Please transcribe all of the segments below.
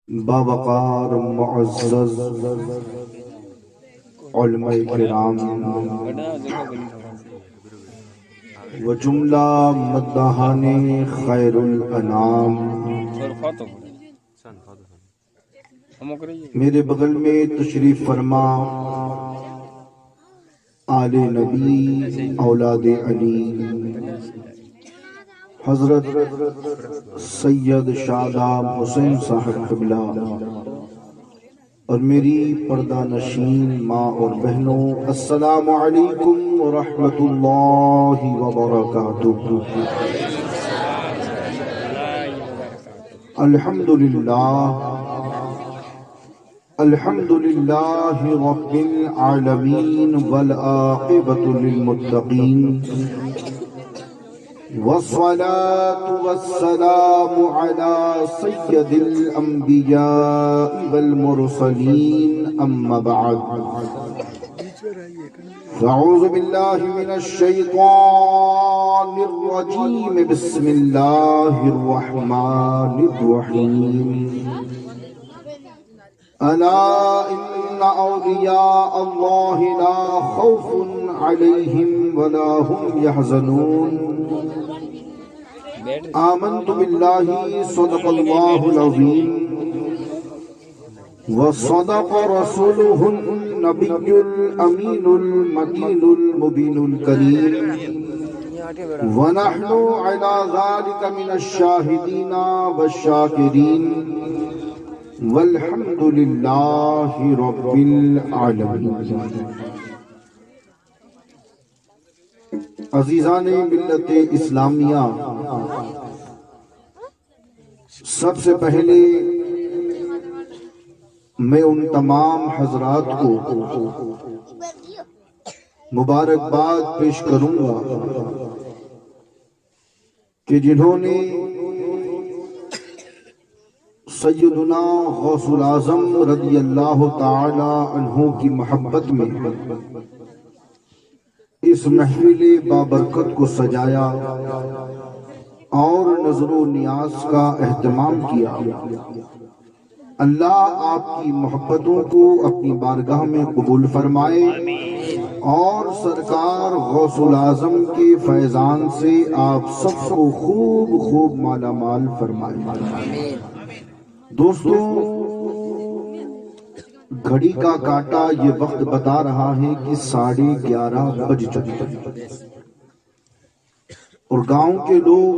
باوقار معزز علماء کرام و جملہ مداحان خیر الانام، میرے بغل میں تشریف فرما آل نبی اولاد علی حضرت سید شاداب حسین صاحب قبلہ اور میری پردہ نشین ماں اور بہنوں، السلام علیکم ورحمۃ اللہ وبرکاتہ۔ الحمد للہ رب العالمین والعاقبۃ للمتقین، والصلاة والسلام على سید الانبیاء والمرسلین، اما بعد فاعوذ باللہ من الشیطان الرجیم، بسم اللہ الرحمن الرحیم۔ الا ان اولیاء اللہ لا خوف علیہم ولا هم يحزنون، آمنت باللہ صدق اللہ العظیم وصدق رسولہ النبی الامین المکین المبین الکریم، ونحن علی ذلك من الشاہدین والشاکرین، والحمد للہ رب العالمین۔ عزیزان ملت اسلامیہ، سب سے پہلے میں ان تمام حضرات کو مبارکباد پیش کروں گا کہ جنہوں نے سیدنا غوث العظم رضی اللہ تعالی عنہ کی محبت میں اس محفل بابرکت کو سجایا اور نظر و نیاز کا اہتمام کیا۔ اللہ آپ کی محبتوں کو اپنی بارگاہ میں قبول فرمائے اور سرکار غوث العظم کے فیضان سے آپ سب کو خوب خوب مالا مال فرمائے۔ دوستو، گھڑی کا کانٹا یہ وقت بتا رہا ہے کہ 11:30 بج چکے اور گاؤں کے لوگ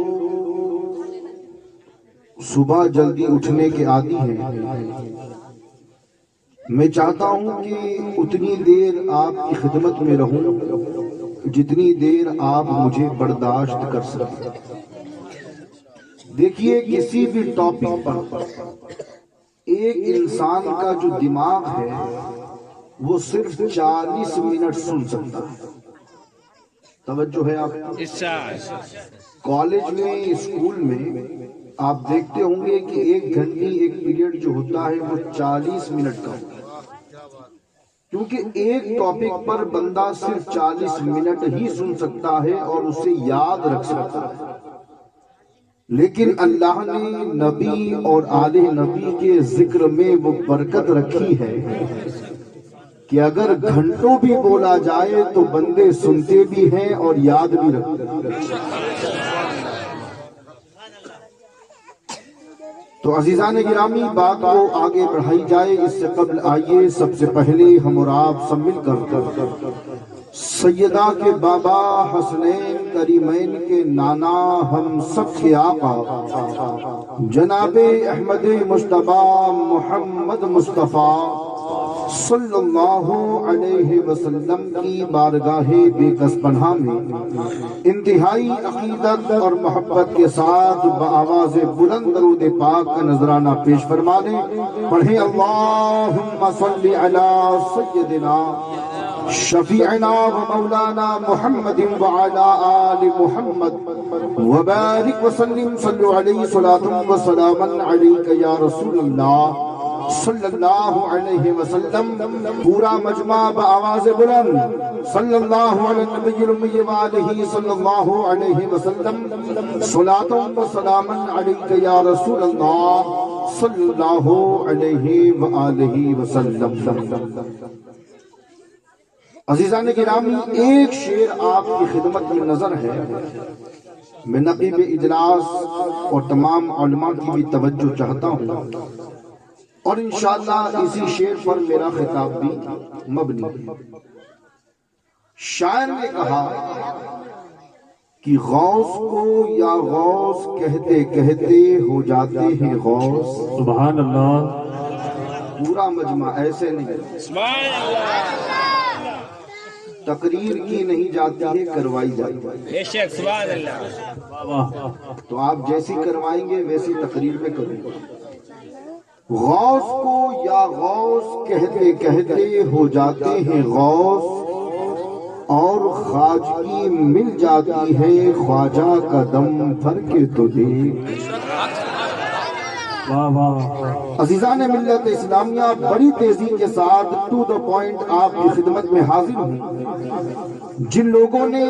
صبح جلدی اٹھنے کے عادی ہیں۔ میں چاہتا ہوں کہ اتنی دیر آپ کی خدمت میں رہوں جتنی دیر آپ مجھے برداشت کر سکیں۔ دیکھیے، کسی بھی ٹاپک پر ایک انسان کا جو دماغ ہے وہ صرف 40 منٹ سن سکتا ہے۔ توجہ ہے آپ؟ کالج میں، اسکول میں آپ دیکھتے ہوں گے کہ 1 گھنٹے ایک پیریڈ جو ہوتا ہے وہ 40 منٹ کا ہوتا ہے، کیونکہ ایک ٹاپک پر بندہ صرف 40 منٹ ہی سن سکتا ہے اور اسے یاد رکھ سکتا ہے۔ لیکن اللہ نے نبی اور آل نبی کے ذکر میں وہ برکت رکھی ہے کہ اگر گھنٹوں بھی بولا جائے تو بندے سنتے بھی ہیں اور یاد بھی رکھتے ہیں۔ تو عزیزان گرامی، بات کو آگے بڑھائی جائے اس سے قبل آئیے سب سے پہلے ہم اور آپ سب مل کر سیدہ کے بابا حسنین کریمین کے نانا، ہم سب کے آقا جناب احمد مجتبیٰ محمد مصطفیٰ صلی اللہ علیہ وسلم کی بارگاہ بے کس پناہ میں انتہائی عقیدت اور محبت کے ساتھ بآواز بلند درود پاک کا نذرانہ پیش فرما دیں۔ پڑھیں اللہم صلی علی سیدنا شفیعنا و مولانا محمد وعلا آل محمد وبارک وسلم، صلو علیہ صلاۃ و سلاما علیک یا رسول اللہ صلی اللہ علیہ وسلم۔ پورا مجمع بآواز بلند صلی اللہ علی النبی الامی وآلہ صلی اللہ علیہ وسلم، صلاۃ و سلاما علیک یا رسول اللہ صلی اللہ علیہ وآلہ وسلم۔ عزیزان گرامی، ایک شعر آپ کی خدمت میں نظر ہے، میں نقیب اجلاس اور تمام علماء کی بھی توجہ چاہتا ہوں، اور انشاءاللہ اسی شعر پر میرا خطاب بھی مبنی ہے۔ شاعر نے کہا کہ غوث کو یا غوث کہتے کہتے ہو جاتے ہیں غوث۔ سبحان اللہ۔ پورا مجمع ایسے نہیں، سبحان اللہ، تقریر کی نہیں جاتی ہے، کروائی جاتی ہے۔ بے شک، سبحان اللہ۔ تو آپ جیسی کروائیں گے ویسی تقریر میں کریں گے۔ غوث کو یا غوث کہتے کہتے ہو جاتے ہیں غوث، اور خواجگی مل جاتی ہے خواجہ کا دم بھر کے تو دیکھ۔ عزیزان ملت اسلامیہ، بڑی تیزی کے ساتھ ٹو دا پوائنٹ آپ کی خدمت میں حاضر ہوں۔ جن لوگوں نے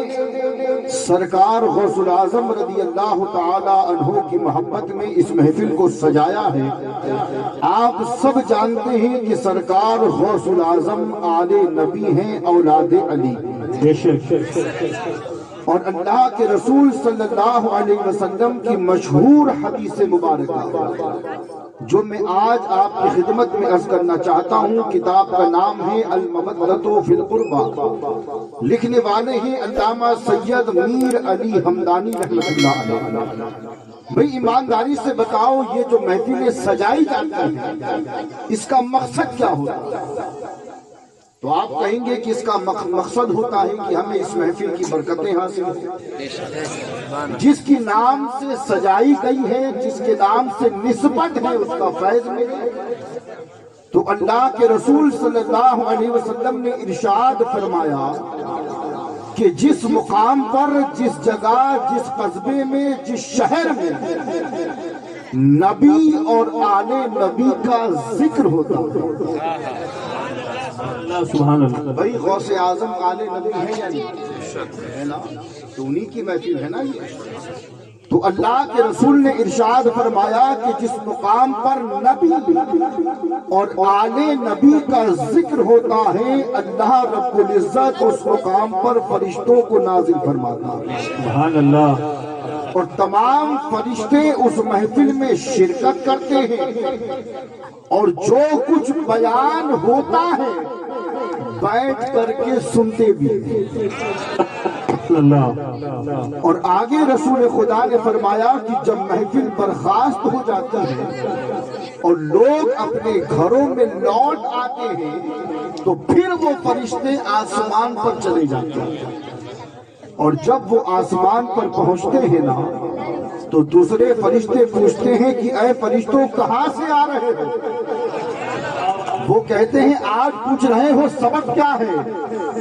سرکار غوث الاعظم رضی اللہ تعالی عنہ کی محبت میں اس محفل کو سجایا ہے، آپ سب جانتے ہیں کہ سرکار غوث الاعظم آل نبی ہیں، اولاد علی، اور اللہ کے رسول صلی اللہ علیہ وسلم کی مشہور حدیث مبارکہ جو میں آج آپ کی خدمت میں عرض کرنا چاہتا ہوں۔ کتاب کا نام ہے المودۃ فی القربہ، لکھنے والے ہیں علامہ سید میر علی ہمدانی رحمۃ اللہ علیہ۔ بھئی ایمانداری سے بتاؤ، یہ جو محفلیں سجائی جاتی ہیں اس کا مقصد کیا ہوتا ہے؟ تو آپ کہیں گے کہ اس کا مقصد ہوتا ہے کہ ہمیں اس محفل کی برکتیں حاصل ہوں، جس کی نام سے سجائی گئی ہے، جس کے نام سے نسبت ہے، اس کا فیض ملے۔ تو اللہ کے رسول صلی اللہ علیہ وسلم نے ارشاد فرمایا کہ جس مقام پر، جس جگہ، جس قصبے میں، جس شہر میں نبی اور آل نبی کا ذکر ہوتا ہے، سبحان اللہ۔ بھائی غوث اعظم آل نبی ہے یا نہیں ہے نا؟ تو انہی کی محفل ہے نا یہ۔ تو اللہ کے رسول نے ارشاد فرمایا کہ جس مقام پر نبی اور آل نبی کا ذکر ہوتا ہے، اللہ رب العزت اس مقام پر فرشتوں کو نازل فرماتا ہے۔ سبحان اللہ۔ اور تمام فرشتے اس محفل میں شرکت کرتے ہیں، اور جو کچھ بیان ہوتا ہے بیٹھ کر کے سنتے بھی ہیں۔ اور آگے رسول خدا نے فرمایا کہ جب محفل برخاست ہو جاتی ہے اور لوگ اپنے گھروں میں لوٹ آتے ہیں، تو پھر وہ فرشتے آسمان پر چلے جاتے ہیں، اور جب وہ آسمان پر پہنچتے ہیں نا تو دوسرے فرشتے پوچھتے ہیں کہ اے فرشتوں کہاں سے آ رہے ہو؟ وہ کہتے ہیں آج پوچھ رہے ہو سبب کیا ہے؟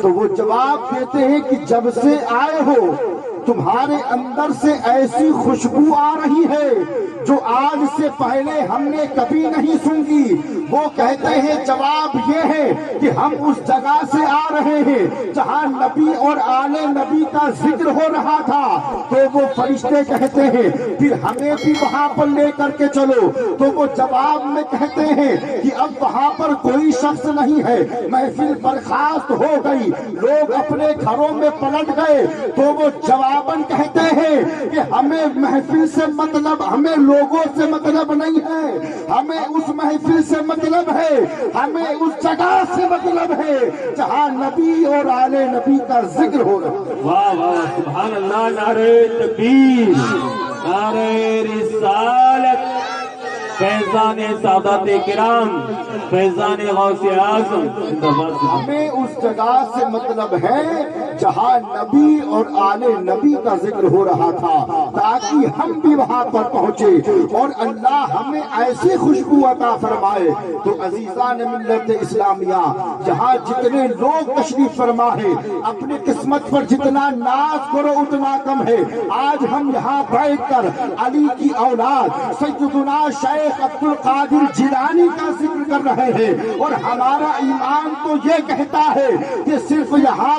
تو وہ جواب دیتے ہیں کہ جب سے آئے ہو تمہارے اندر سے ایسی خوشبو آ رہی ہے جو آج سے پہلے ہم نے کبھی نہیں سنگی۔ وہ کہتے ہیں جواب یہ ہے کہ ہم اس جگہ سے آ رہے ہیں جہاں نبی اور آل نبی کا ذکر ہو رہا تھا۔ تو وہ فرشتے کہتے ہیں پھر ہمیں بھی وہاں پر لے کر کے چلو۔ تو وہ جواب میں کہتے ہیں کہ اب وہاں پر کوئی شخص نہیں ہے، محفل برخاست ہو گئی، لوگ اپنے گھروں میں پلٹ گئے۔ تو وہ جواباً کہتے ہیں کہ ہمیں محفل سے مطلب، ہمیں لوگوں سے مطلب نہیں ہے، ہمیں اس محفل سے مطلب ہے، ہمیں اس جگہ سے مطلب ہے جہاں نبی اور آل نبی کا ذکر ہو رہا ہے۔ واہ واہ، سبحان اللہ۔ نعرہ تکبیر، نعرہ رسالت، فیضان سادات کرام، فیضان غوث اعظم۔ ہمیں اس جگہ سے مطلب ہے جہاں نبی اور آل نبی کا ذکر ہو رہا تھا، تاکہ ہم بھی وہاں پر پہنچے اور اللہ ہمیں ایسی خوشبو عطا فرمائے۔ تو عزیزان ملت اسلامیہ، جہاں جتنے لوگ تشریف فرما ہے، اپنی قسمت پر جتنا ناز کرو اتنا کم ہے۔ آج ہم یہاں بیٹھ کر علی کی اولاد سیدنا شیخ عبد القادر جیلانی کا ذکر کر رہے ہیں، اور ہمارا ایمان تو یہ کہتا ہے کہ صرف یہاں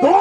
2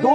2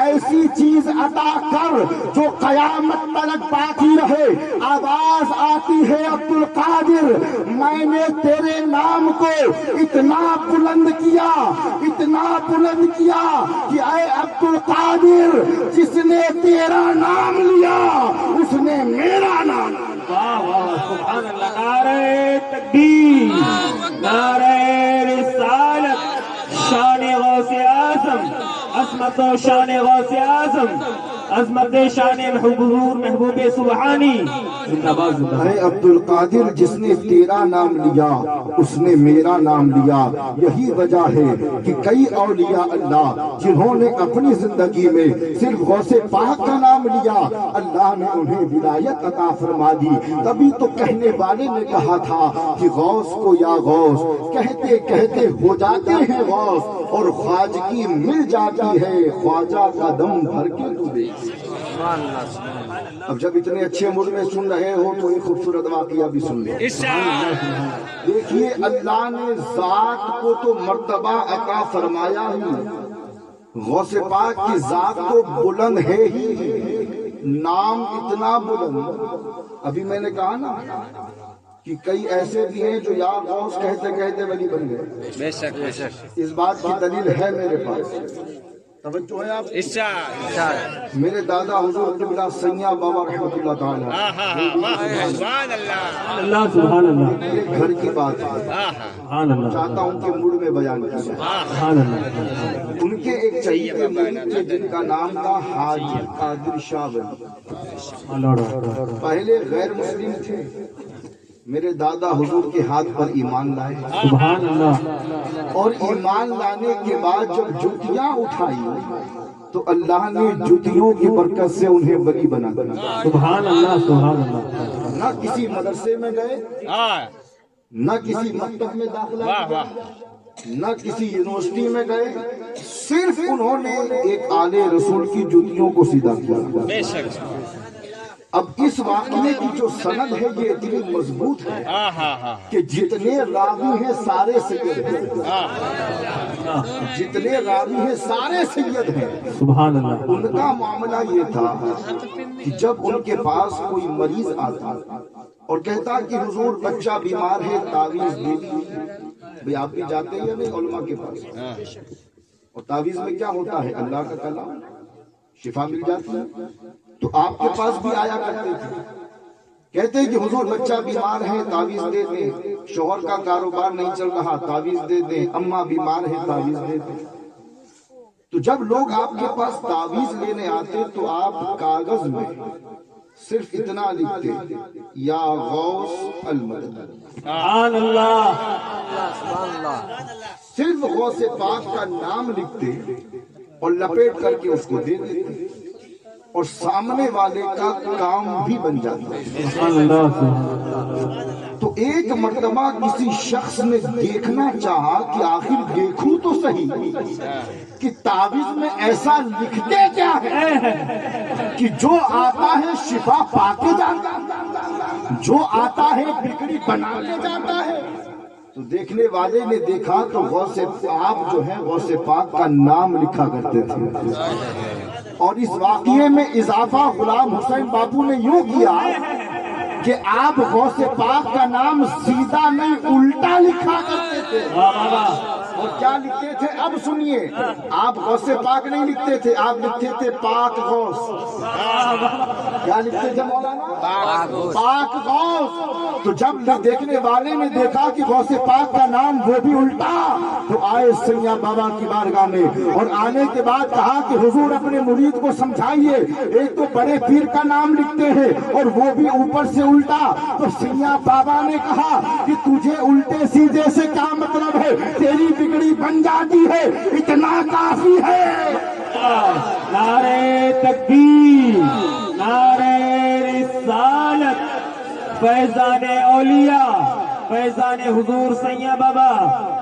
ایسی چیز عطا کر جو قیامت تک باقی رہے۔ آواز آتی ہے عبد القادر، میں نے تیرے نام کو اتنا بلند کیا، اتنا بلند کیا کہ اے عبد القادر، جس نے تیرا نام لیا اس نے میرا نام لیا۔ واہ واہ سبحان اللہ، نعرہ تکبیر، نعرہ رسالت، شان غوث اعظم، عظمت و شان غوث اعظم، عظمت شان حضور محبوب سبحانی، زندہ باد زندہ باد۔ اے عبد القادر، جس نے تیرا نام لیا اس نے میرا نام لیا۔ یہی وجہ ہے کہ کئی اولیاء اللہ جنہوں نے اپنی زندگی میں صرف غوث پاک کا نام لیا، اللہ نے انہیں ولایت عطا فرما دی۔ تبھی تو کہنے والے نے کہا تھا کہ غوث کو یا غوث کہتے کہتے ہو جاتے ہیں غوث، اور خواجگی مل جاتی ہے خواجہ کا دم بھر کے تو دے۔ اب جب اتنے اچھے موڈ میں سن رہے ہو تو ایک خوبصورت واقعہ بھی سن لیں۔ دیکھیے، اللہ نے ذات کو تو مرتبہ عطا فرمایا ہی، غوث پاک کی ذات تو بلند ہے ہی، نام اتنا بلند۔ ابھی میں نے کہا نا کہ کئی ایسے بھی ہیں جو یا غوث کہتے کہتے ولی بن گئے۔ بے شک بے شک، اس بات کی دلیل ہے میرے پاس، توجہ ہے آپ؟ میرے دادا حضور قبلہ سیاں بابا رحمۃ اللہ تعالی، سبحان اللہ، اللہ سبحان اللہ، میرے گھر کی بات ہے، سبحان اللہ، چاہتا ہوں کہ موڈ میں بیان کیا۔ سبحان اللہ، ان کے ایک چہیتے مرید تھے جن کا نام تھا حاجی قادر شاہ ولی۔ پہلے غیر مسلم تھے، میرے دادا حضور کے ہاتھ پر ایمان لائے، سبحان اللہ، اور ایمان لانے کے بعد جب جوتیاں اٹھائی تو اللہ نے جوتیوں کی برکت سے انہیں ولی بنا دیا۔ سبحان اللہ، سبحان اللہ، نہ کسی مدرسے میں گئے، ہاں نہ کسی مکتب میں داخلہ واہ لیا، واہ، نہ کسی یونیورسٹی میں گئے، صرف انہوں نے ایک آلے رسول کی جوتیوں کو سیدھا کیا۔ بے شک، اب اس واقعے کی جو سند ہے یہ اتنی مضبوط ہے ہاں ہاں ہاں کہ جتنے راوی ہیں سارے سید ہیں، جتنے راوی ہیں سارے سید ہیں۔ سبحان اللہ، ان کا معاملہ یہ تھا کہ جب ان کے پاس کوئی مریض آتا اور کہتا کہ حضور بچہ بیمار ہے تعویذ دے دیجیے، بھئی آپ بھی جاتے ہیں یا نہیں علماء کے پاس؟ اور تعویذ میں کیا ہوتا ہے؟ اللہ کا کلام، شفا مل جاتی ہے۔ تو آپ کے پاس بھی آیا کرتے تھے، کہتے کہ حضور بچہ بیمار ہے تعویذ دے دیں، شوہر کا کاروبار نہیں چل رہا تعویذ دے دیں، اماں بیمار ہے تعویذ دے دیں۔ تو جب لوگ آپ کے پاس تعویذ لینے آتے تو آپ کاغذ میں صرف اتنا لکھتے، یا غوث المدد، سبحان اللہ، صرف غوث پاک کا نام لکھتے اور لپیٹ کر کے اس کو دے دیتے، اور سامنے والے کا کام بھی بن جاتا ہے۔ سبحان اللہ، سبحان اللہ، تو ایک مرتبہ کسی شخص نے دیکھنا چاہا کہ آخر دیکھوں تو صحیح کہ تعویذ میں ایسا لکھتے کیا ہے کہ جو آتا ہے شفا پا کے جاتا ہے، جو آتا ہے بگڑی بنا کے جاتا ہے۔ تو دیکھنے والے نے دیکھا تو غوث پاک جو ہے غوث پاک کا نام لکھا کرتے تھے، اور اس واقعے میں اضافہ غلام حسین باپو نے یوں کیا کہ آپ غوث پاک کا نام سیدھا نہیں الٹا لکھا کرتے تھے۔ اور کیا لکھتے تھے اب سنیے، آپ غوث پاک نہیں لکھتے تھے، آپ لکھتے تھے پاک غوث۔ کیا لکھتے تھے مولانا؟ پاک غوث۔ تو جب دیکھنے والے نے دیکھا کہ غوث پاک کا نام وہ بھی الٹا، تو آئے سیاں بابا کی بارگاہ میں، اور آنے کے بعد کہا کہ حضور اپنے مرید کو سمجھائیے، ایک تو بڑے پیر کا نام لکھتے ہیں اور وہ بھی اوپر سے الٹا۔ تو سیاں بابا نے کہا کہ تجھے الٹے سیدھے سے کیا مطلب ہے، تیری بگڑی بن جاتی ہے، اتنا کافی ہے۔ نعرہ تکبیر، نعرہ رسالت، فیضان اولیاء، فیضان حضور سیاں بابا،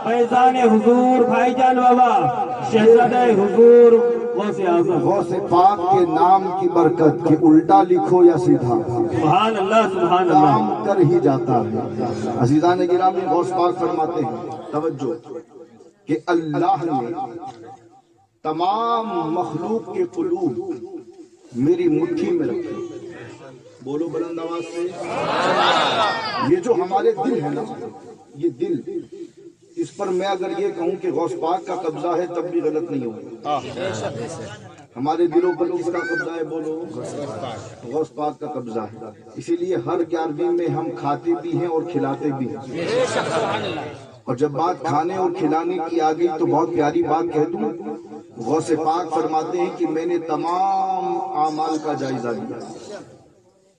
فیضان حضور بھائی جان بابا، شہزادہ حضور غوث اعظم۔ غوث پاک کے نام کی برکت کہ الٹا لکھو یا سیدھا سبحان اللہ، سبحان اللہ، کام کر ہی جاتا ہے۔ عزیزان گرامی، غوث پاک فرماتے ہیں توجہ کہ اللہ نے تمام مخلوق کے قلوب میری مٹھی میں رکھے. بولو بلند آواز سے. یہ جو ہمارے دل ہے نا، یہ دل، اس پر میں اگر یہ کہوں کہ غوث پاک کا قبضہ ہے تب بھی غلط نہیں ہوگا. ہمارے دلوں پر کس کا قبضہ ہے؟ بولو. غوث پاک کا قبضہ ہے. اسی لیے ہر 11ویں میں ہم کھاتے بھی ہیں اور کھلاتے بھی ہیں. اور جب بات کھانے اور کھلانے کی آ گئی تو بہت پیاری بات کہہ دوں. غوث پاک فرماتے ہیں کہ میں نے تمام اعمال کا جائزہ لیا.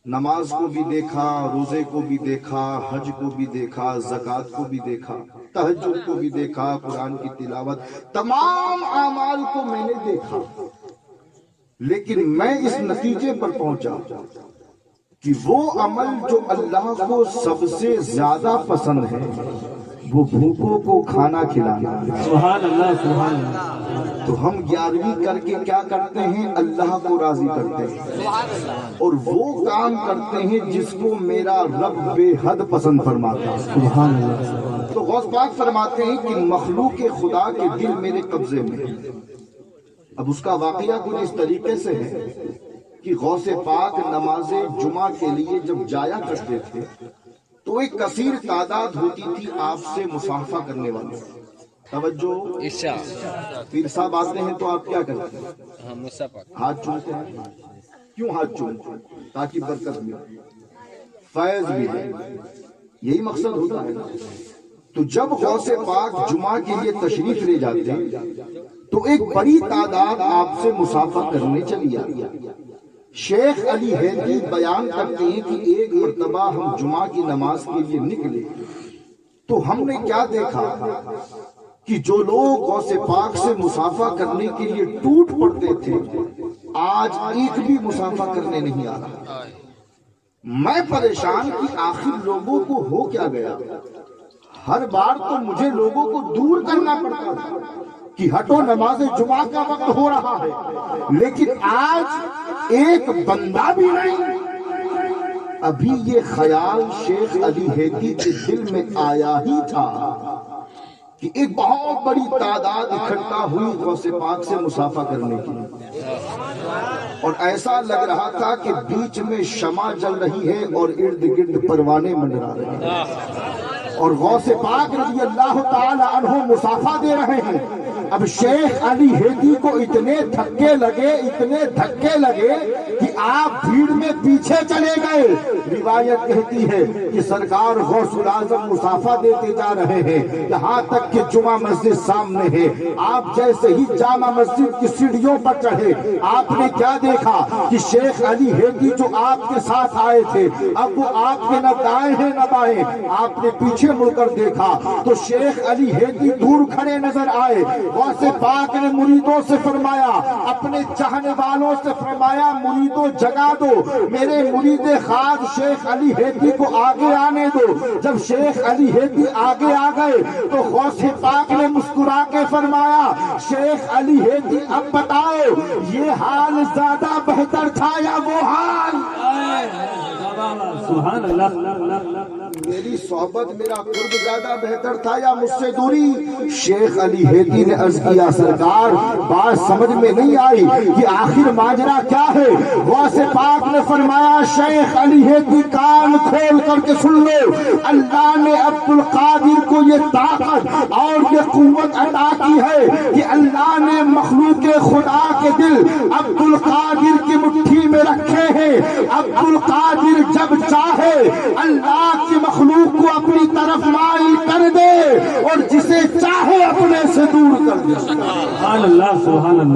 نماز کو بھی دیکھا، روزے کو بھی دیکھا، حج کو بھی دیکھا، زکوٰۃ کو بھی دیکھا، تہجد کو بھی دیکھا، قرآن کی تلاوت، تمام اعمال کو میں نے دیکھا. لیکن میں اس نتیجے پر پہنچا کہ وہ عمل جو اللہ کو سب سے زیادہ پسند ہے وہ بھوکوں کو کھانا کھلانا ہے. سبحان اللہ، سبحان اللہ. تو ہم 11ویں کر کے کیا کرتے ہیں؟ اللہ کو راضی کرتے ہیں اور وہ کام کرتے ہیں جس کو میرا رب بے حد پسند فرماتا ہے. سبحان اللہ. تو غوث پاک فرماتے ہیں کہ مخلوق خدا کے دل میرے قبضے میں ہے. اب اس کا واقعہ کچھ اس طریقے سے ہے کہ غوث پاک نماز جمعہ کے لیے جب جایا کرتے تھے تو ایک کثیر تعداد ہوتی تھی آپ سے مصافحہ کرنے والے. توجہ. پیر صاحب آتے ہیں تو آپ کیا کرتے ہیں؟ ہاتھ چومتے ہیں. کیوں ہاتھ چومتے ہیں؟ تاکہ برکت ملے، فیض ملے. یہی مقصد ہوتا ہے. تو جب غوث پاک جمعہ کے لیے تشریف لے جاتے ہیں تو ایک بڑی تعداد آپ سے مصافحہ کرنے چلی آتی. شیخ علی حیدری بیان کرتے ہیں کہ ایک مرتبہ ہم جمعہ کی نماز کے لیے نکلے تو ہم نے کیا دیکھا کہ جو لوگ غوث پاک سے مصافحہ کرنے کے لیے ٹوٹ پڑتے تھے آج ایک بھی مصافحہ کرنے نہیں آ رہا. میں پریشان کہ آخر لوگوں کو ہو کیا گیا. ہر بار تو مجھے لوگوں کو دور کرنا پڑتا تھا کہ ہٹو نماز جمعہ کا وقت ہو رہا ہے، لیکن آج ایک بندہ بھی نہیں. ابھی یہ خیال شیخ علی حیدری کے دل میں آیا ہی تھا کہ ایک بہت بڑی تعداد اکٹھا ہوئی غوث پاک سے مصافحہ کرنے کی، اور ایسا لگ رہا تھا کہ بیچ میں شمع جل رہی ہے اور ارد گرد پروانے منڈرا رہے ہیں اور غوث پاک رضی اللہ تعالی عنہ مصافحہ دے رہے ہیں. اب شیخ علی حیدری کو اتنے دھکے لگے کہ آپ بھیڑ میں پیچھے چلے گئے. روایت کہتی ہے کہ سرکار غوث الاعظم مصافحہ دیتے جا رہے ہیں یہاں تک کہ جمعہ مسجد سامنے ہے. آپ جیسے ہی جامع مسجد کی سیڑھیوں پر چڑھے آپ نے کیا دیکھا کہ شیخ علی حیدری جو آپ کے ساتھ آئے تھے اب وہ آپ کے نہ دائیں ہیں نہ بائیں. آپ نے پیچھے مڑ کر دیکھا تو شیخ علی حیدری دور کھڑے نظر آئے. غوث پاک نے مریدوں سے فرمایا، اپنے چاہنے والوں سے فرمایا، مریدوں جگا دو، میرے مرید خاص شیخ علی حیدری کو آگے آنے دو. جب شیخ علی حیدری آگے آ گئے تو غوث پاک نے مسکرا کے فرمایا، شیخ علی حیدری اب بتاؤ یہ حال زیادہ بہتر تھا یا وہ حال؟ سبحان اللہ. میری صحبت میرا قرب زیادہ بہتر تھا یا مجھ سے دوری؟ شیخ علی حیدری نے عرض کیا، سرکار بات سمجھ میں نہیں آئی کہ آخر ماجرا کیا ہے؟ غوث پاک نے فرمایا، شیخ علی حیدری کان کھول کر کے سن لو، اللہ نے عبد القادر کو یہ طاقت اور یہ قوت عطا کی ہے کہ اللہ نے مخلوق خدا کے دل عبد القادر کی مٹھی میں رکھے ہیں. عبد القادر جب چاہے اللہ کی مخلوق کو اپنی طرف مائل کر دے اور جسے چاہے اپنے سے دور کر دے. سبحان اللہ، سبحان اللہ.